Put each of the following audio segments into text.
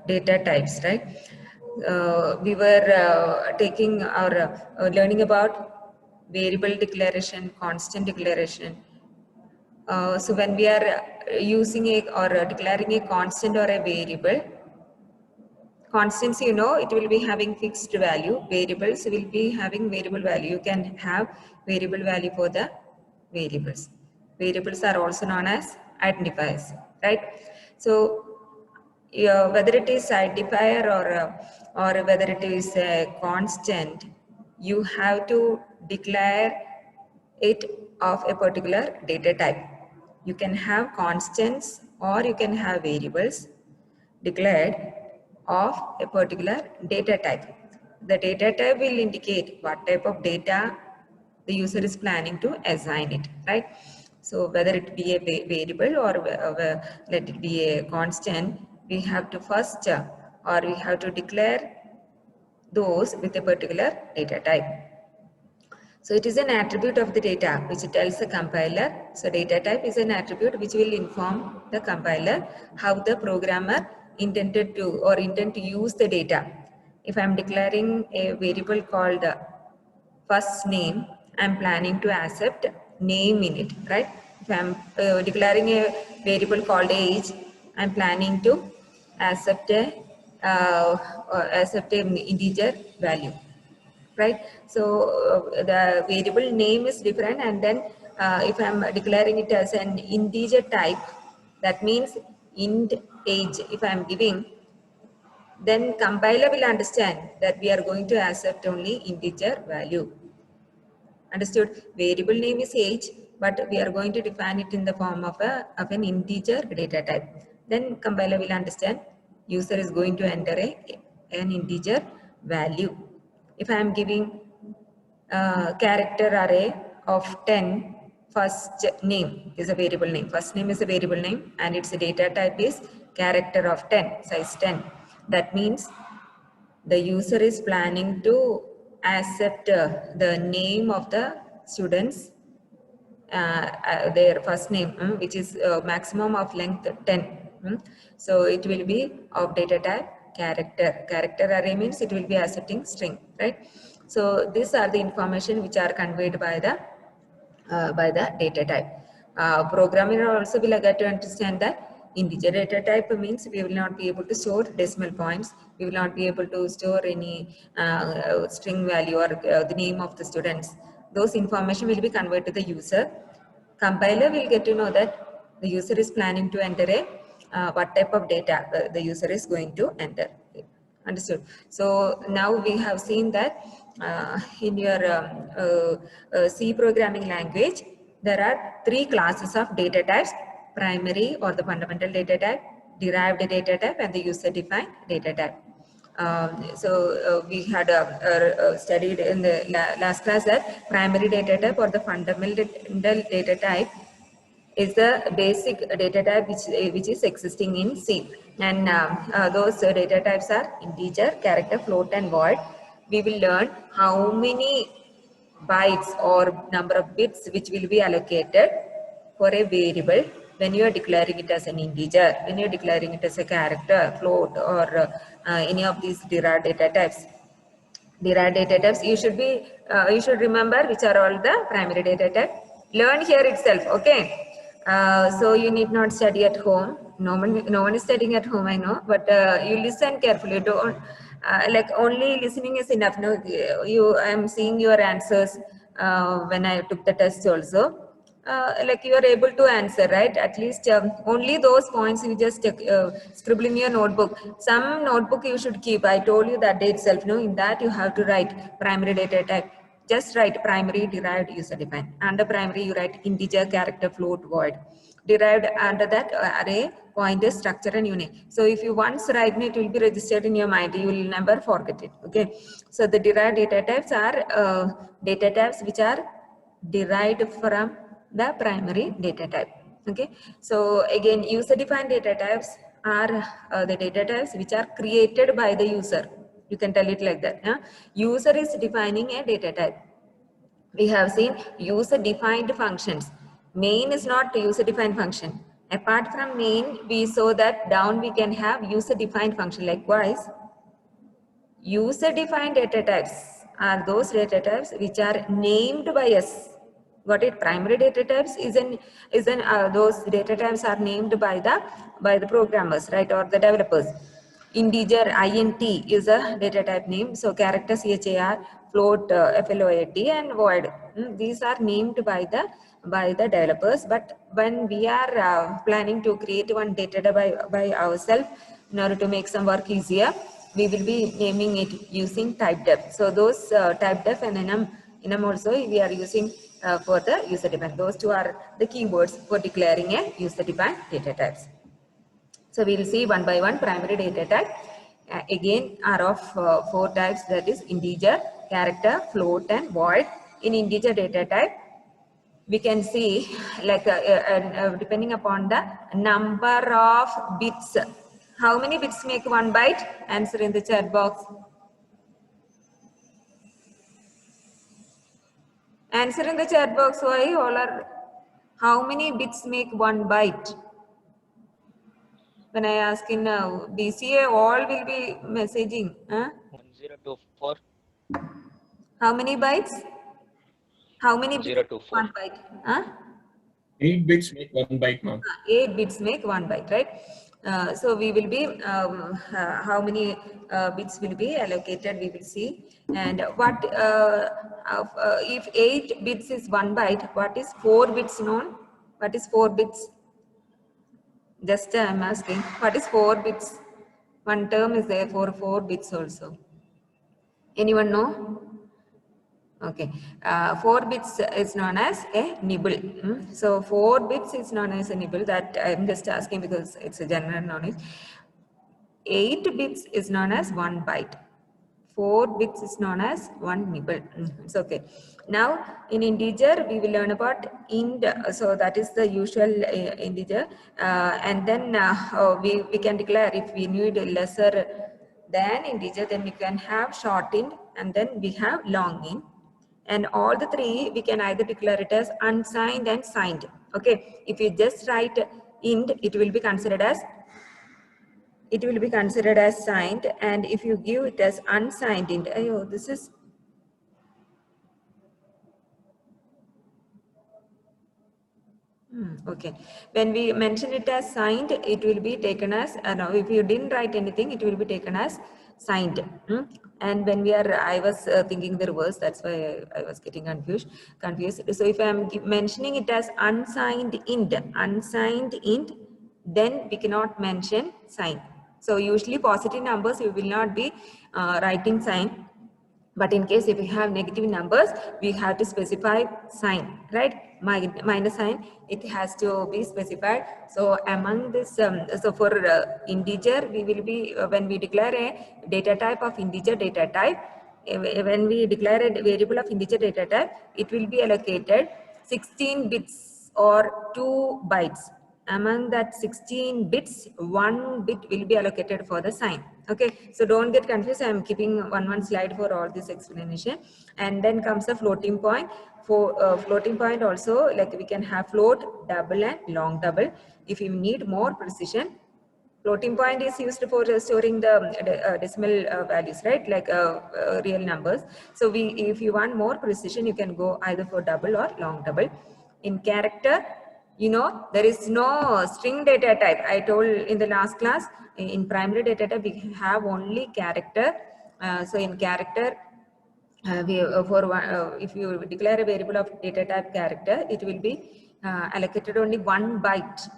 data types, right? We were taking or learning about variable declaration, constant declaration. So when we are using a or declaring a constant or a variable, constants, you know, it will be having fixed value. Variables will be having variable value. You can have variable value for the variables. Variables are also known as identifiers, right? So whether it is identifier or whether it is a constant, you have to declare it of a particular data type. You can have constants or you can have variables declared of a particular data type. The data type will indicate what type of data the user is planning to assign it, right? So whether it be a variable or let it be a constant, we have to first or we have to declare those with a particular data type. So it is an attribute of the data which tells the compiler. So data type is an attribute which will inform the compiler how the programmer intended to or intend to use the data. If I am declaring a variable called first name, I am planning to accept name in it, right? If I am declaring a variable called age, I am planning to accept a an integer value, right? So the variable name is different, and then if I'm declaring it as an integer type, that means int age if I'm giving, then compiler will understand that we are going to accept only integer value. Understood? Variable name is age, but we are going to define it in the form of an integer data type. Then compiler will understand user is going to enter an integer value. If I am giving character array of 10, first name is a variable name. First name is a variable name and its data type is character of 10, size 10. That means the user is planning to accept the name of the students, their first name, which is maximum of length 10. So it will be of data type character. Character array means it will be accepting string, right? So these are the information which are conveyed by the data type. Programmer also will get to understand that integer data type means we will not be able to store decimal points. We will not be able to store any string value or the name of the students. Those information will be conveyed to the user. Compiler will get to know that the user is planning to enter a what type of data the user is going to enter. Understood? So now we have seen that in your C programming language, there are 3 classes of data types: primary or the fundamental data type, derived data type, and the user defined data type. We had studied in the last class that primary data type or the fundamental data type is the basic data type which is existing in C, and those data types are integer, character, float, and void. We will learn how many bytes or number of bits which will be allocated for a variable when you are declaring it as an integer, when you are declaring it as a character, float, or any of these derived data types. Derived data types, you should remember which are all the primary data type. Learn here itself, okay? So you need not study at home. No one is studying at home, I know, but you listen carefully. Don't like only listening is enough. No, I am seeing your answers when I took the test also. Like you are able to answer, right? At least only those points you just scribble in your notebook. Some notebook you should keep. I told you that day itself. No, in that you have to write primary data type. Just write primary, derived, user defined. Under primary you write integer, character, float, void. Derived, under that array, pointer, structure, and unit. So if you once write it will be registered in your mind. You will never forget it. Okay. So the derived data types are data types which are derived from the primary data type. Okay. So again, user defined data types are the data types which are created by the user. You can tell it like that. User is defining a data type. We have seen user defined functions. Main is not user defined function. Apart from main, we saw that down we can have user-defined function. Likewise, user-defined data types are those data types which are named by us. Got it? Primary data types those data types are named by the programmers, right, or the developers. Integer int is a data type name. So character char, float float, and void. These are named by the developers. But when we are planning to create one data type by ourselves in order to make some work easier, we will be naming it using typedef. So those typedef and enum also we are using for the user defined. Those two are the keywords for declaring a user defined data types. So we will see one by one. Primary data type again are of 4 types, that is integer, character, float, and void. In integer data type, we can see like depending upon the number of bits. How many bits make 1 byte? Answer in the chat box. Answer in the chat box. Why all are? How many bits make 1 byte? When I ask in BCA, all will be messaging. 1024. How many bytes? How many bits? 1024. 1 byte. Huh? 8 bits make 1 byte, ma'am. 8 bits make 1 byte, right? So we will be, how many bits will be allocated, we will see. And what, if 8 bits is 1 byte, what is 4 bits known? What is 4 bits? Just I'm asking, what is 4 bits? One term is there for 4 bits also. Anyone know? Okay, 4 bits is known as a nibble. So 4 bits is known as a nibble. That I'm just asking because it's a general knowledge. 8 bits is known as 1 byte. 4 bits is known as 1 nibble. It's okay. Now in integer we will learn about int. So that is the usual integer, and then we can declare if we need lesser than integer, then we can have short int, and then we have long int. And all the three we can either declare it as unsigned and signed. Okay, if you just write int, it will be considered as signed, and if you give it as unsigned int, this is okay. When we mention it as signed, it will be taken as no, if you didn't write anything, it will be taken as signed. And when we are, I was thinking the reverse, that's why I was getting confused. So if I am mentioning it as unsigned int, then we cannot mention sign. So usually positive numbers we will not be writing sign. But in case if we have negative numbers, we have to specify sign, right? Minus sign, it has to be specified. So among this, so for integer, we will be, when we declare a data type of integer data type, when we declare a variable of integer data type, it will be allocated 16 bits or 2 bytes. Among that 16 bits, 1 bit will be allocated for the sign. Okay, so don't get confused. I'm keeping one slide for all this explanation. And then comes the floating point. For floating point also, like we can have float, double, and long double. If you need more precision, floating point is used for storing the decimal values, right? Like real numbers. So if you want more precision, you can go either for double or long double. In character, there is no string data type. I told in the last class, in primary data type, we have only character. So in character, if you declare a variable of data type character, it will be allocated only 1 byte.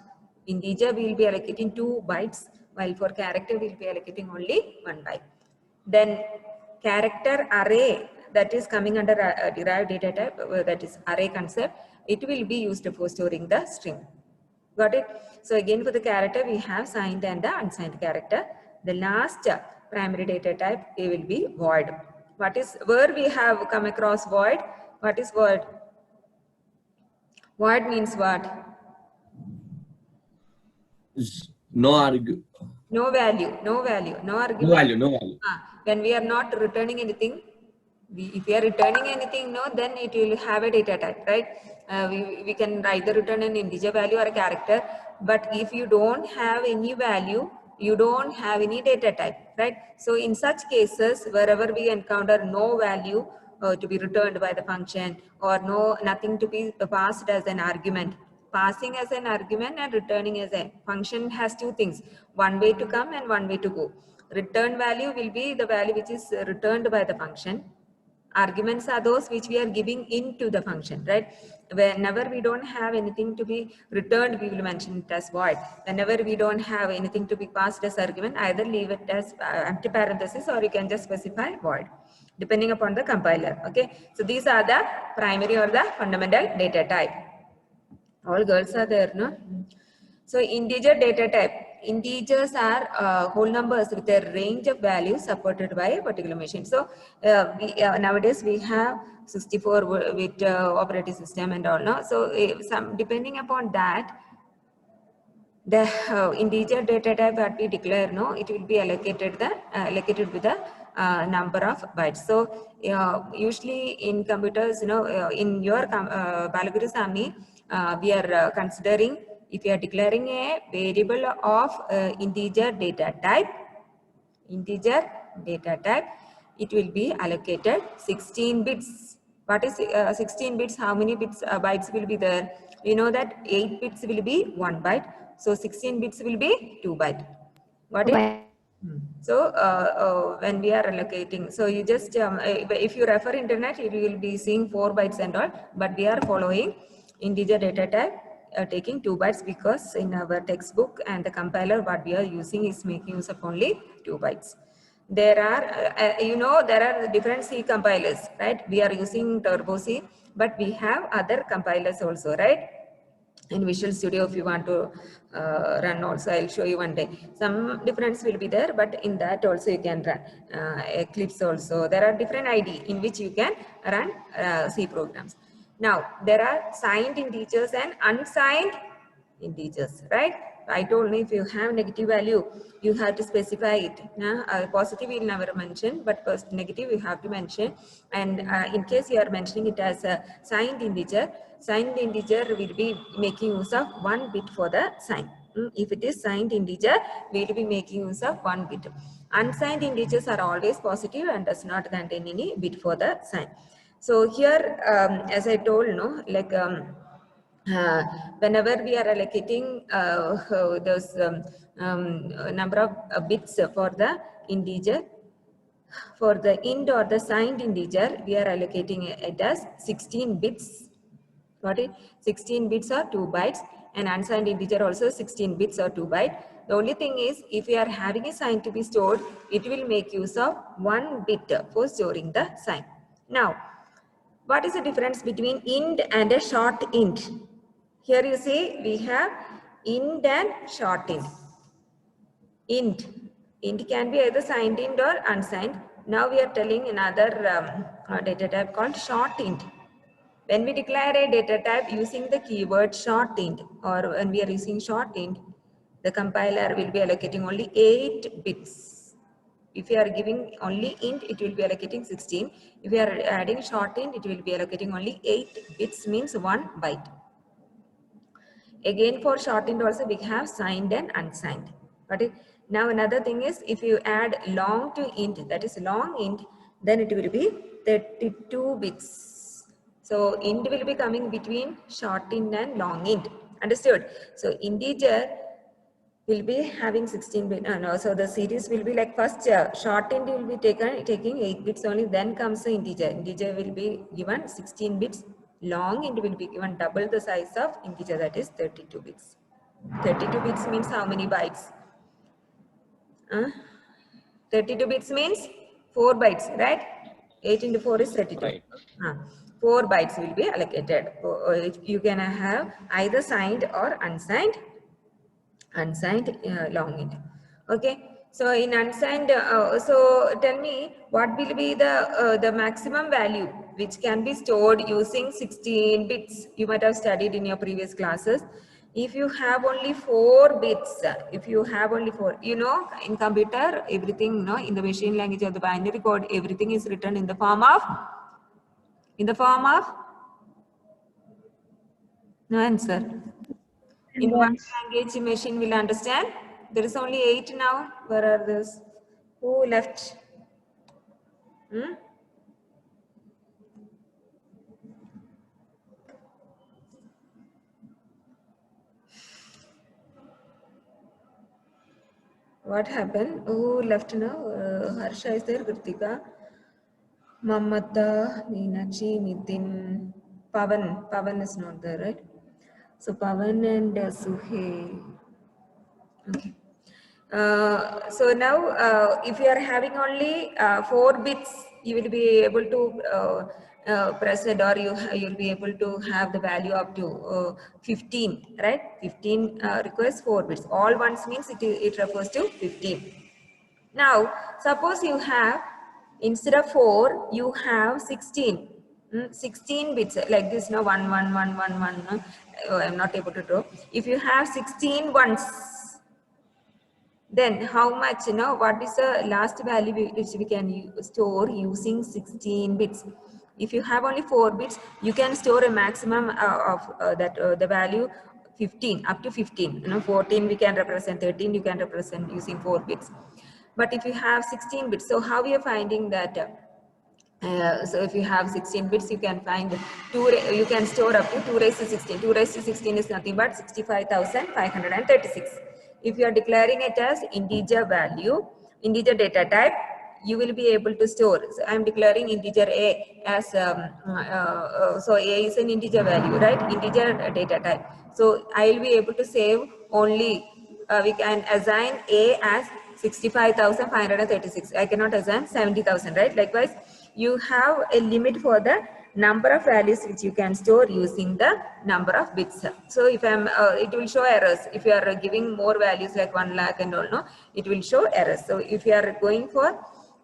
Integer we will be allocating 2 bytes, while for character we will be allocating only 1 byte. Then character array, that is coming under a derived data type, that is array concept, it will be used for storing the string. Got it? So again for the character we have signed and the unsigned character. The last primary data type, it will be void. What is, where we have come across void? What is void? Void means what? No argue. No value, no value, no argument. No value, no value. When we are not returning anything, if we are returning anything, no, then it will have a data type, right? We can either return an integer value or a character. but if you don't have any value, you don't have any data type, right? So in such cases, wherever we encounter no value to be returned by the function, or nothing to be passed as an argument, passing as an argument and returning as a function has two things, one way to come and one way to go. Return value will be the value which is returned by the function. Arguments are those which we are giving into the function, right? Whenever we don't have anything to be returned, we will mention it as void. Whenever we don't have anything to be passed as argument, either leave it as empty parenthesis, or you can just specify void, depending upon the compiler. Okay, so these are the primary or the fundamental data type. All girls are there, no? So integer data type. Integers are whole numbers with a range of values supported by a particular machine. So nowadays we have 64 with operating system and all. No? So some depending upon that, the integer data type that we declare, no, it will be allocated with the number of bytes. So usually in computers, in your Balaguru Sami, we are considering, if you are declaring a variable of integer data type, it will be allocated 16 bits. What is 16 bits? How many bits bytes will be there? You know that 8 bits will be 1 byte. So 16 bits will be 2 byte. What is? So when we are allocating, so you just if you refer internet, you will be seeing 4 bytes and all, but we are following integer data type, taking 2 bytes, because in our textbook and the compiler what we are using is making use of only 2 bytes. There are there are different C compilers, right? We are using Turbo C, but we have other compilers also, right? In Visual Studio, if you want to run also, I'll show you one day. Some difference will be there, but in that also you can run Eclipse also. There are different ID in which you can run C programs. Now, there are signed integers and unsigned integers, right? I told you, if you have negative value, you have to specify it. Positive we will never mention, but first negative you have to mention. And in case you are mentioning it as a signed integer will be making use of 1 bit for the sign. If it is signed integer, we will be making use of 1 bit. Unsigned integers are always positive and does not contain any bit for the sign. So here, as I told, whenever we are allocating those number of bits for the integer, for the int or the signed integer, we are allocating it as 16 bits. Got it? 16 bits or 2 bytes, and unsigned integer also 16 bits or 2 bytes. The only thing is, if you are having a sign to be stored, it will make use of 1 bit for storing the sign. Now, what is the difference between int and a short int? Here you see we have int and short int. Int can be either signed int or unsigned. Now we are telling another data type called short int. When we declare a data type using the keyword short int, or when we are using short int, the compiler will be allocating only 8 bits. If you are giving only int, it will be allocating 16. If you are adding short int, it will be allocating only 8 bits, means 1 byte. Again, for short int also we have signed and unsigned. Got it? Now another thing is, if you add long to int, that is long int, then it will be 32 bits. So int will be coming between short int and long int. Understood? So integer will be having 16 bit. No, so the series will be like, first short int will be taking 8 bits only, then comes the integer. Integer will be given 16 bits. Long int will be given double the size of integer, that is 32 bits. 32 bits means how many bytes? 32 bits means 4 bytes, right? 8 into 4 is 32. Right. 4 bytes will be allocated. You can have either signed or unsigned long int. Okay. So in unsigned, so tell me, what will be the maximum value which can be stored using 16 bits? You might have studied in your previous classes. If you have only 4 bits, if you have only 4, in computer, everything, in the machine language or the binary code, everything is written in the form of, no answer. In one language, machine will understand. There is only 8 now. Where are those? Who left? Hmm? What happened? Who left now? Harsha is there, Kritika, Mamata, Meenakshi, Nitin, Pavan. Pavan is not there, right? So Pavan and Suhe. Okay. So now, if you are having only 4 bits, you will be able to press it, or you'll be able to have the value up to 15, right? 15 requires 4 bits. All ones means it refers to 15. Now, suppose you have, instead of 4, you have 16. 16 bits like this, no, 1, 1, 1, 1, 1. No? I'm not able to draw. If you have 16 ones, then how much, what is the last value which we can store using 16 bits? If you have only 4 bits, you can store a maximum of the value 15, up to 15. 14 we can represent, 13 you can represent using 4 bits. But if you have 16 bits, so how we are finding that? So if you have 16 bits, you can find you can store up to 2 raised to 16. 2 raised to 16 is nothing but 65,536. If you are declaring it as integer value, integer data type, you will be able to store. So I am declaring integer A as, so A is an integer value, right? Integer data type. So I will be able to save only, we can assign A as 65,536. I cannot assign 70,000, right? Likewise, you have a limit for the number of values which you can store using the number of bits. So if I'm, it will show errors. If you are giving more values like 1 lakh and all, no, it will show errors. So if you are going for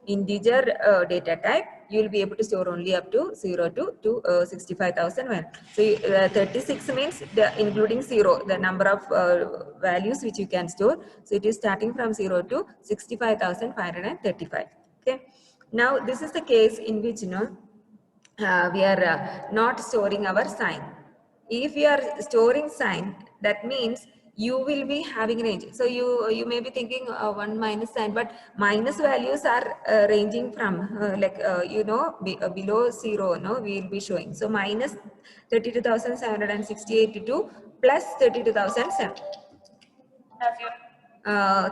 integer data type, you will be able to store only up to 0 to 65,000. So 36 means including 0, the number of values which you can store. So it is starting from 0 to 65,535. Okay. Now this is the case in which we are not storing our sign. If you are storing sign, that means you will be having range. So you may be thinking 1 minus sign, but minus values are ranging from below 0. No, we will be showing. So minus 32,768 to plus 32,700.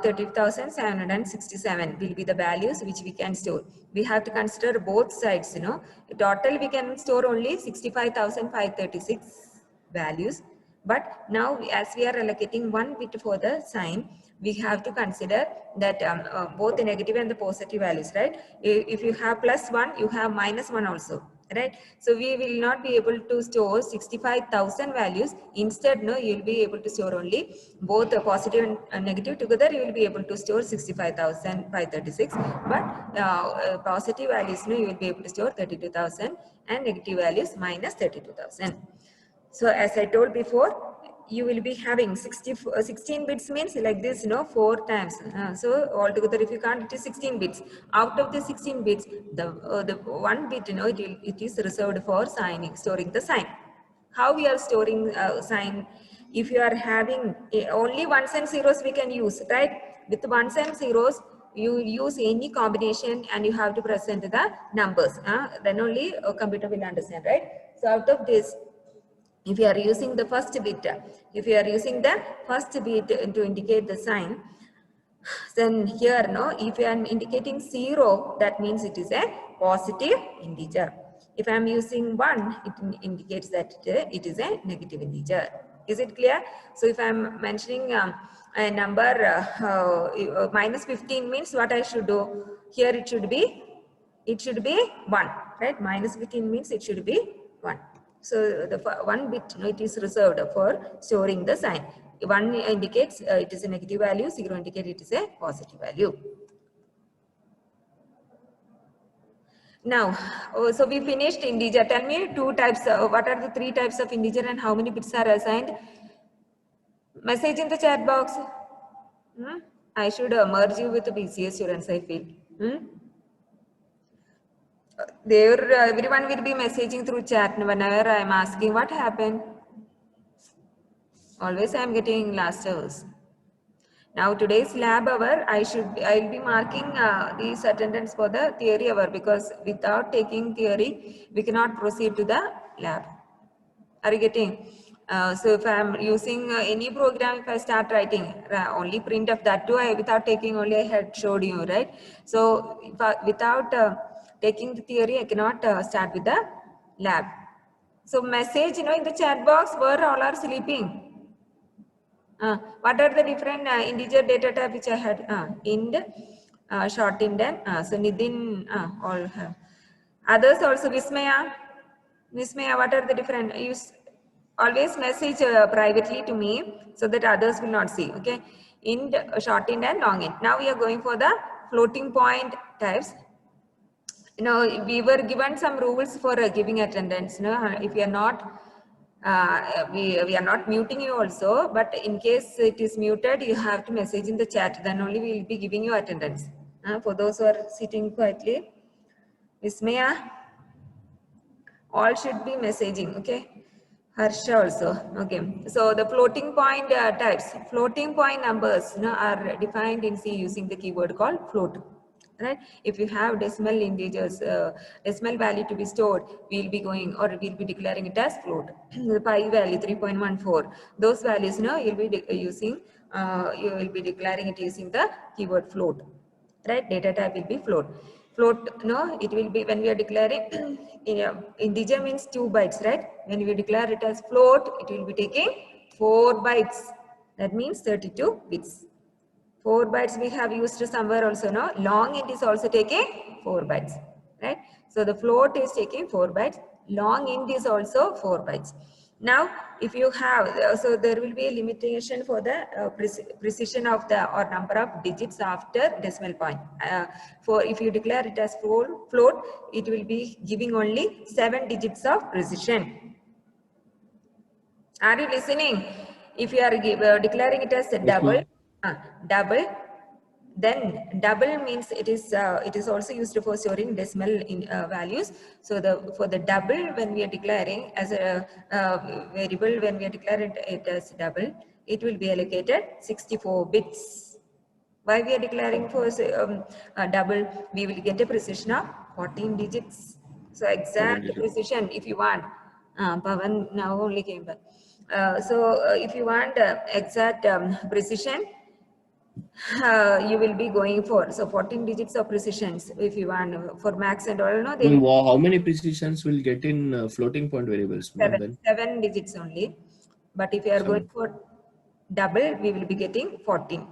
30,767 will be the values which we can store. We have to consider both sides, Total we can store only 65,536 values. But now as we are allocating 1 bit for the sign, we have to consider that both the negative and the positive values, right? If you have plus 1, you have minus 1 also. Right, so we will not be able to store 65,000 values. Instead, no, you will be able to store only both the positive and negative together. You will be able to store 65,536. But positive values, no, you will be able to store 32,000, and negative values minus 32,000. So as I told before, you will be having 16 bits means like this, 4 times. So altogether, if you count, it is 16 bits. Out of the 16 bits, the 1 bit, it is reserved for signing, storing the sign. How we are storing sign? If you are having only ones and zeros, we can use, right? With ones and zeros, you use any combination and you have to present the numbers. Then only a computer will understand, right? So out of this, if you are using the first bit, if you are using the first bit to indicate the sign, then here, if you are indicating 0, that means it is a positive integer. If I am using 1, it indicates that it is a negative integer. Is it clear? So if I am mentioning a number minus 15 means what I should do? Here it should be 1, right? Minus 15 means it should be 1. So the 1 bit, it is reserved for storing the sign. 1 indicates it is a negative value, 0 indicates it is a positive value. Now, so we finished integer. Tell me 2 types. What are the 3 types of integer and how many bits are assigned? Message in the chat box. I should merge you with the BCA students, I feel. There, everyone will be messaging through chat whenever I am asking what happened. Always I am getting last hours. Now today's lab hour, I'll be marking these attendance for the theory hour, because without taking theory, we cannot proceed to the lab. Are you getting? So if I am using any program, if I start writing only print of that too, without taking only I had showed you, right? So without taking the theory, I cannot start with the lab. So message, in the chat box where all are sleeping. What are the different integer data type which I had? Int, short int, and so Nidin, all have. Others also, Vismaya, what are the different? Use always message privately to me so that others will not see. Okay, int, short int, and long int. Now we are going for the floating point types. We were given some rules for giving attendance. If you are not we are not muting you also, but in case it is muted, you have to message in the chat, then only we will be giving you attendance. For those who are sitting quietly, Vismaya, all should be messaging, okay? Harsha also, okay. So the floating point types, floating point numbers are defined in C using the keyword called float. Right? If you have decimal integers, decimal value to be stored, we'll be going or we'll be declaring it as float. The pi value 3.14, those values you'll be using, you will be declaring it using the keyword float. Right? Data type will be float. Float, it will be when we are declaring integer means 2 bytes, right? When we declare it as float, it will be taking 4 bytes. That means 32 bits. 4 bytes we have used somewhere also, no? Long int is also taking 4 bytes, right? So the float is taking 4 bytes. Long int is also 4 bytes. Now, if you have, so there will be a limitation for the precision of the or number of digits after decimal point. For if you declare it as float, it will be giving only 7 digits of precision. Are you listening? If you are declaring it as a double, then double means it is also used for storing decimal values. So for the double, when we are declaring as a variable, when we are declaring it as double, it will be allocated 64 bits. Why we are declaring for double? We will get a precision of 14 digits. So exact precision if you want. Pavan now only came back. So if you want exact precision, you will be going for 14 digits of precisions if you want for max and all. No, Then how many precisions will get in floating point variables? Seven digits only. But if you are going for double, we will be getting 14.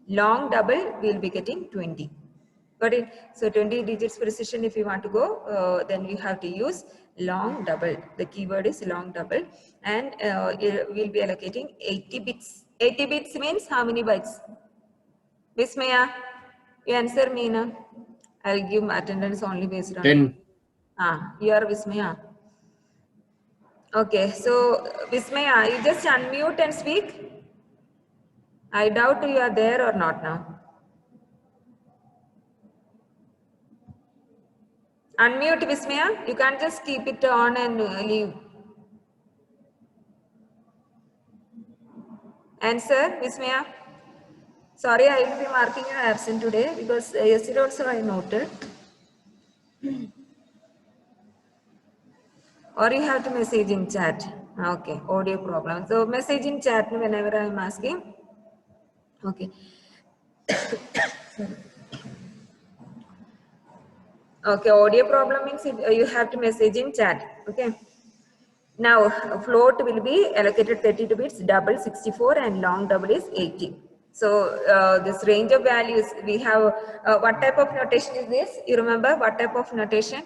Long double, we will be getting 20. Got it? So 20 digits precision if you want to go, then you have to use long double. The keyword is long double, and we'll be allocating 80 bits. 80 bits means how many bytes? Vismaya, you answer me now. I'll give attendance only based on 10. You are Vismaya. Okay, so Vismaya, you just unmute and speak. I doubt you are there or not now. Unmute Vismaya. You can't just keep it on and leave. Answer Vismaya. Sorry, I will be marking you absent today because yesterday also I noted. Or you have to message in chat. Okay, audio problem. So message in chat whenever I am asking. Okay. Okay, audio problem means you have to message in chat. Okay. Now float will be allocated 32 bits, double 64, and long double is 80. So this range of values we have. What type of notation is this? You remember what type of notation?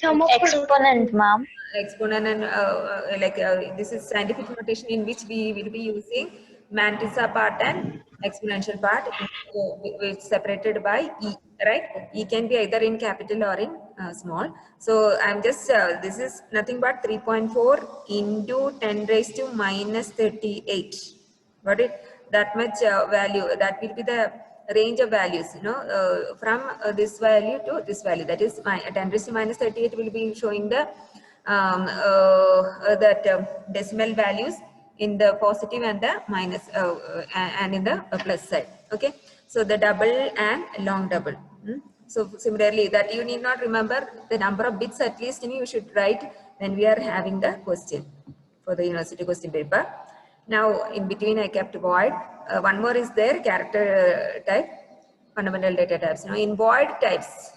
Exponent, ma'am. Exponent, and this is scientific notation in which we will be using mantissa part and exponential part, which separated by e, right? E can be either in capital or in small. So I'm just this is nothing but 3.4 into 10 raised to minus 38. Got it? That much value, that will be the range of values, from this value to this value. That is 10 raised to minus 38 will be showing the decimal values in the positive and the minus and in the plus side. Okay, so the double and long double. So similarly, that you need not remember the number of bits, at least you should write when we are having the question for the university question paper. Now in between I kept void. One more is there, character type, fundamental data types. Now in void types,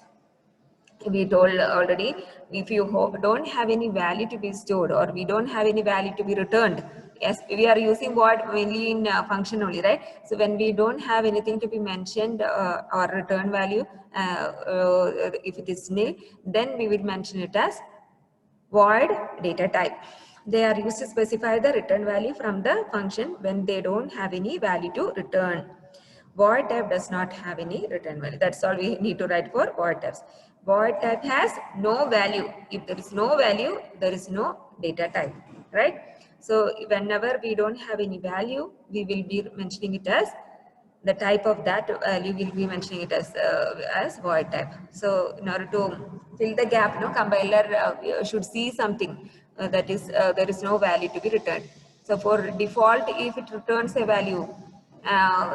we told already, if you don't have any value to be stored or we don't have any value to be returned, yes, we are using void mainly in function only, right? So when we don't have anything to be mentioned or return value, if it is nil, then we will mention it as void data type. They are used to specify the return value from the function when they don't have any value to return. Void type does not have any return value. That's all we need to write for void types. Void type has no value. If there is no value, there is no data type, right? So whenever we don't have any value, we will be mentioning it as the type of that value, will be mentioning it as void type. So in order to fill the gap, compiler should see something that is there is no value to be returned. So for default, if it returns a value,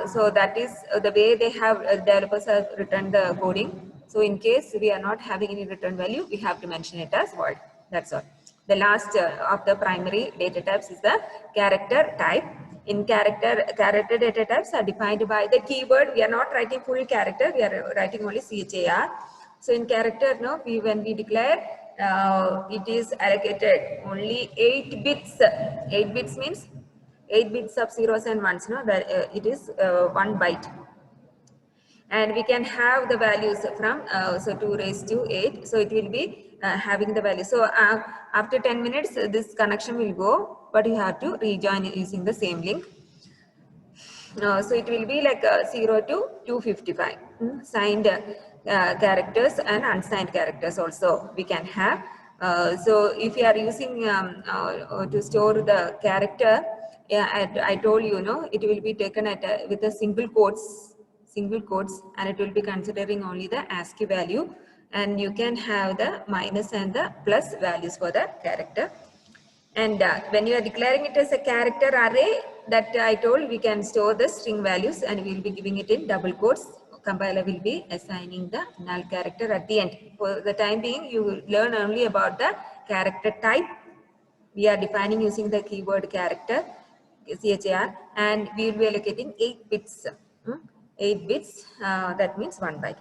so that is the way they have developers have written the coding. So in case we are not having any return value, we have to mention it as void. That's all. The last of the primary data types is the character type. In character data types are defined by the keyword. We are not writing full character, we are writing only CHAR. So in character, when we declare, it is allocated only 8 bits. 8 bits means 8 bits of zeros and ones, that it is 1 byte. And we can have the values from so 2 raised to 8, so it will be having the value. So after 10 minutes this connection will go, but you have to rejoin using the same link. So it will be like 0 to 255 signed characters and unsigned characters also we can have. So if you are using to store the character, I told you, it will be taken at with a single quotes, and it will be considering only the ASCII value, and you can have the minus and the plus values for the character. And when you are declaring it as a character array, that I told, we can store the string values and we will be giving it in double quotes. Compiler will be assigning the null character at the end. For the time being, you will learn only about the character type. We are defining using the keyword character, CHAR, and we will be allocating 8 bits. 8 bits, that means 1 byte.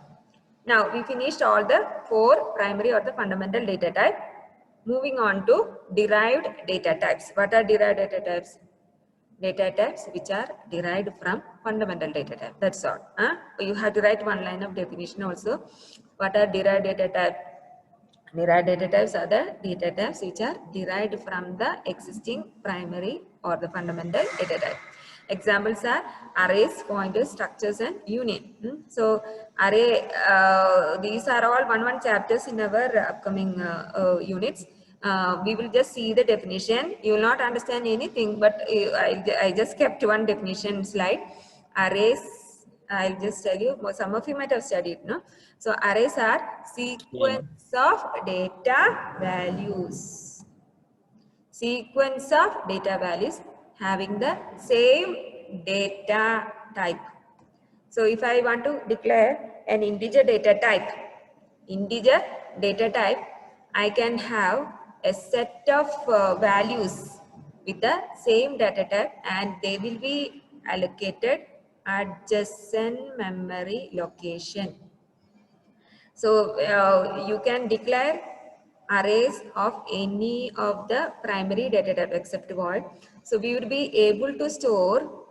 Now, we finished all the 4 primary or the fundamental data type. Moving on to derived data types. What are derived data types? Data types which are derived from fundamental data type. That's all. You have to write one line of definition also. What are derived data type? Derived data types are the data types which are derived from the existing primary or the fundamental data type. Examples are arrays, pointers, structures, and union. So array, these are all one chapters in our upcoming units. We will just see the definition. You will not understand anything, but I just kept one definition slide. Arrays, I'll just tell you, some of you might have studied, no? So arrays are sequence of data values. Sequence of data values having the same data type. So if I want to declare an integer data type, I can have a set of values with the same data type, and they will be allocated adjacent memory location. So you can declare arrays of any of the primary data type except void. So we would be able to store,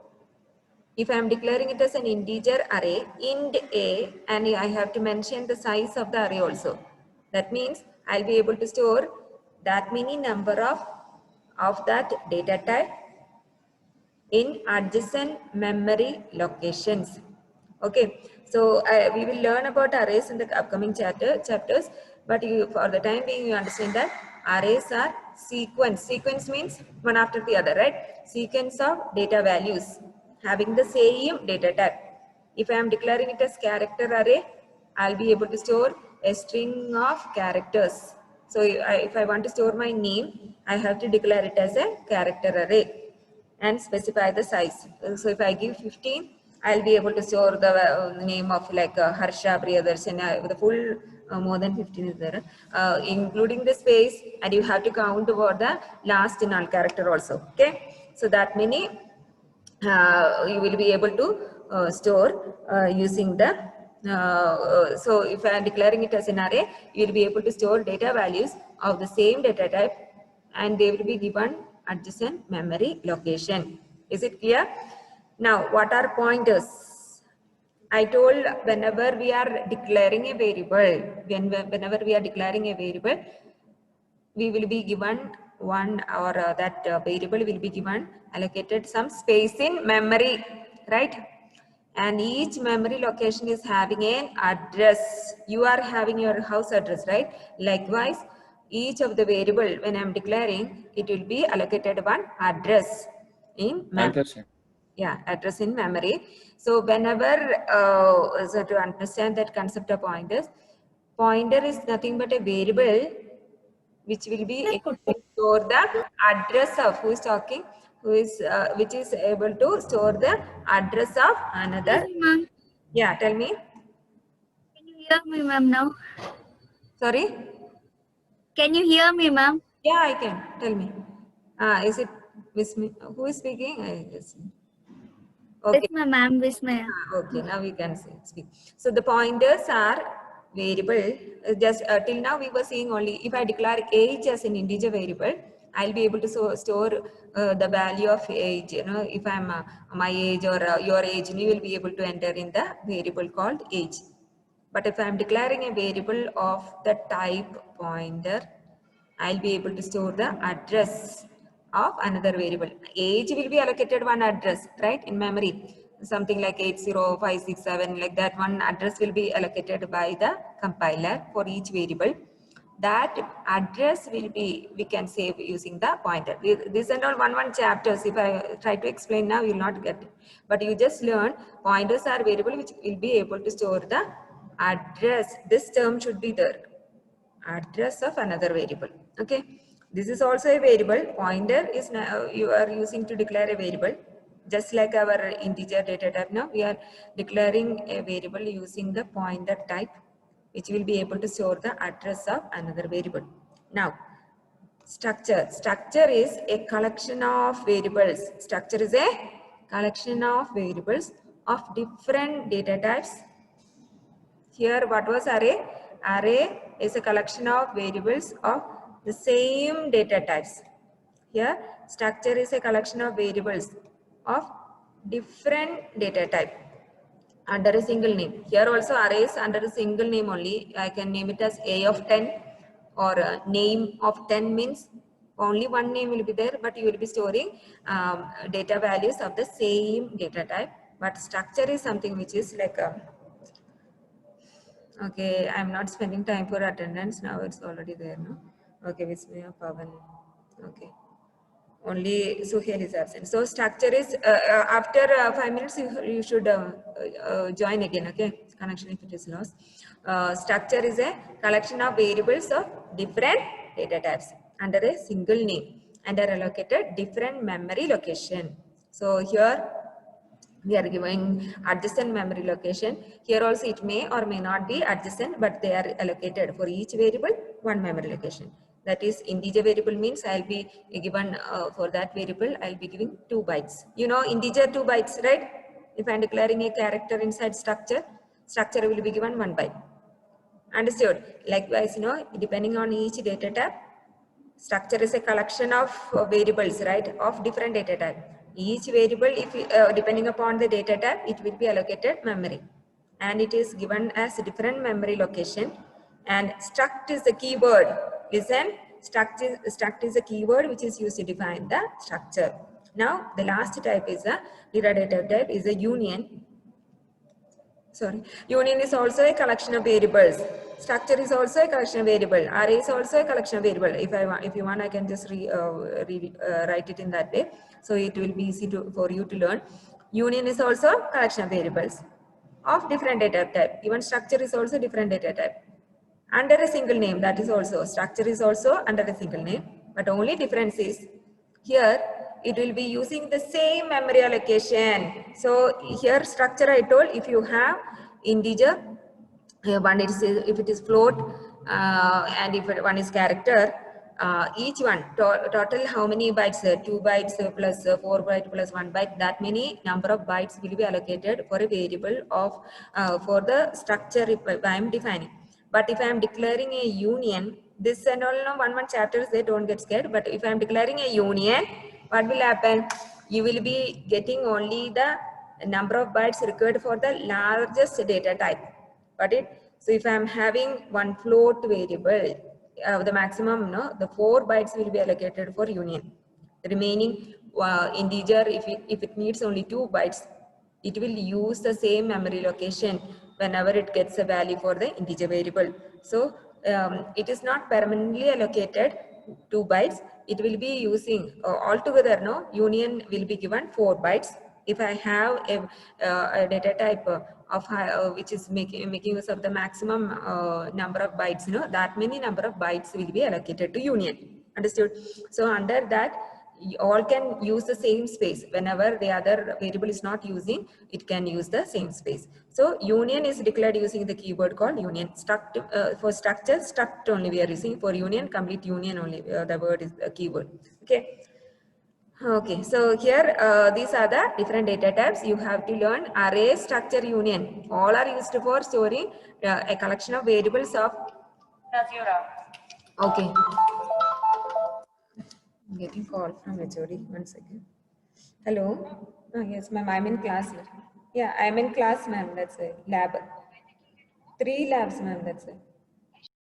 if I am declaring it as an integer array, int a, and I have to mention the size of the array also. That means I'll be able to store that many number of that data type in adjacent memory locations. Okay, so we will learn about arrays in the upcoming chapters, but for the time being, you understand that arrays are sequence. Sequence means one after the other, right? Sequence of data values having the same data type. If I am declaring it as character array, I'll be able to store a string of characters. So if I want to store my name, I have to declare it as a character array and specify the size. So if I give 15, I'll be able to store the name of like Harsha Priyadarshan, the full more than 15 is there, including the space, and you have to count for the last null character also. Okay, so that many you will be able to store using the so if I am declaring it as an array, you will be able to store data values of the same data type, and they will be given adjacent memory location. Is it clear? Now, what are pointers? I told whenever we are declaring a variable, whenever we are declaring a variable, we will be given one, or that variable will be given allocated some space in memory, right? And each memory location is having an address. You are having your house address, right? Likewise, each of the variable, when I am declaring, it will be allocated one address in memory. Yeah, address in memory. So whenever, so to understand that concept of pointers, pointer is nothing but a variable which will be able to store the address of who is talking, who is which is able to store the address of another. Ma'am, Yeah, tell me. can you hear me, ma'am, now? Sorry. Can you hear me, ma'am? Yeah, I can. Tell me. Is it Vismaya? Who is speaking? I guess. Okay. It's my ma'am, Vismaya. Okay, now we can speak. So the pointers are variable. Just till now we were seeing only if I declare age as an integer variable, I'll be able to store the value of age. You know, if I'm my age or your age, you will be able to enter in the variable called age. But if I'm declaring a variable of the type pointer, I'll be able to store the address of another variable. Age will be allocated one address, right, in memory. Something like 80567, like that one address will be allocated by the compiler for each variable. That address will be, we can save using the pointer. These are all one chapters. If I try to explain now, you will not get it. But you just learn pointers are variable which will be able to store the address. This term should be there. Address of another variable. Okay, this is also a variable. Pointer is now you are using to declare a variable, just like our integer data type. Now we are declaring a variable using the pointer type, which will be able to store the address of another variable. Now, structure is a collection of variables. Structure is a collection of variables of different data types. Here, what was array? Array is a collection of variables of the same data types. Here, structure is a collection of variables of different data type under a single name. Here also arrays under a single name only. I can name it as A of 10, or name of 10 means only one name will be there, but you will be storing data values of the same data type. But structure is something which is like okay, I'm not spending time for attendance now. It's already there, no? Okay, Vismaya, Pavan. Okay. Only Suhail is absent. So structure is after 5 minutes you should join again. Okay, connection if it is lost. Structure is a collection of variables of different data types under a single name and are allocated different memory location. So here we are giving adjacent memory location. Here also it may or may not be adjacent, but they are allocated for each variable one memory location. That is, integer variable means I'll be given for that variable I'll be giving 2 bytes. You know integer 2 bytes, right? If I'm declaring a character inside structure will be given 1 byte. Understood? Likewise, you know, depending on each data type, structure is a collection of variables, right, of different data type. Each variable, if depending upon the data type, it will be allocated memory, and it is given as a different memory location. And struct is the keyword. Listen, struct is a keyword which is used to define the structure. Now, the last type is a data type is a union. Sorry, union is also a collection of variables. Structure is also a collection of variable. Array is also a collection of variable. If you want, I can just write it in that way. So it will be easy for you to learn. Union is also collection of variables of different data type. Even structure is also different data type. under a single name. That is also, structure is also under a single name, but only difference is here it will be using the same memory allocation. So here structure I told, if you have integer, one is if it is float, and if one is character, each one total how many bytes, 2 bytes plus 4 byte plus 1 byte, that many number of bytes will be allocated for a variable of for the structure if I am defining. But if I am declaring a union, this and all, no, one chapters they don't get scared, but if I am declaring a union, what will happen? You will be getting only the number of bytes required for the largest data type. Got it? So if I am having one float variable, the maximum, no, the 4 bytes will be allocated for union. The remaining integer, if it needs only 2 bytes, it will use the same memory location whenever it gets a value for the integer variable. So it is not permanently allocated 2 bytes. It will be using altogether, no, union will be given 4 bytes. If I have a data type of which is making use of the maximum number of bytes, you know, that many number of bytes will be allocated to union. Understood? So under that, you all can use the same space. Whenever the other variable is not using, it can use the same space. So union is declared using the keyword called union. Struct, for structure, struct only we are using. For union, complete union only. The word is the keyword. Okay. Okay, so here these are the different data types. You have to learn array, structure, union. All are used for storing a collection of variables of. Okay. I'm getting call from HOD. 1 second. Hello. Oh, yes, ma'am. I'm in class. Yeah, I'm in class, ma'am. That's it. Lab. 3 labs, ma'am. That's it.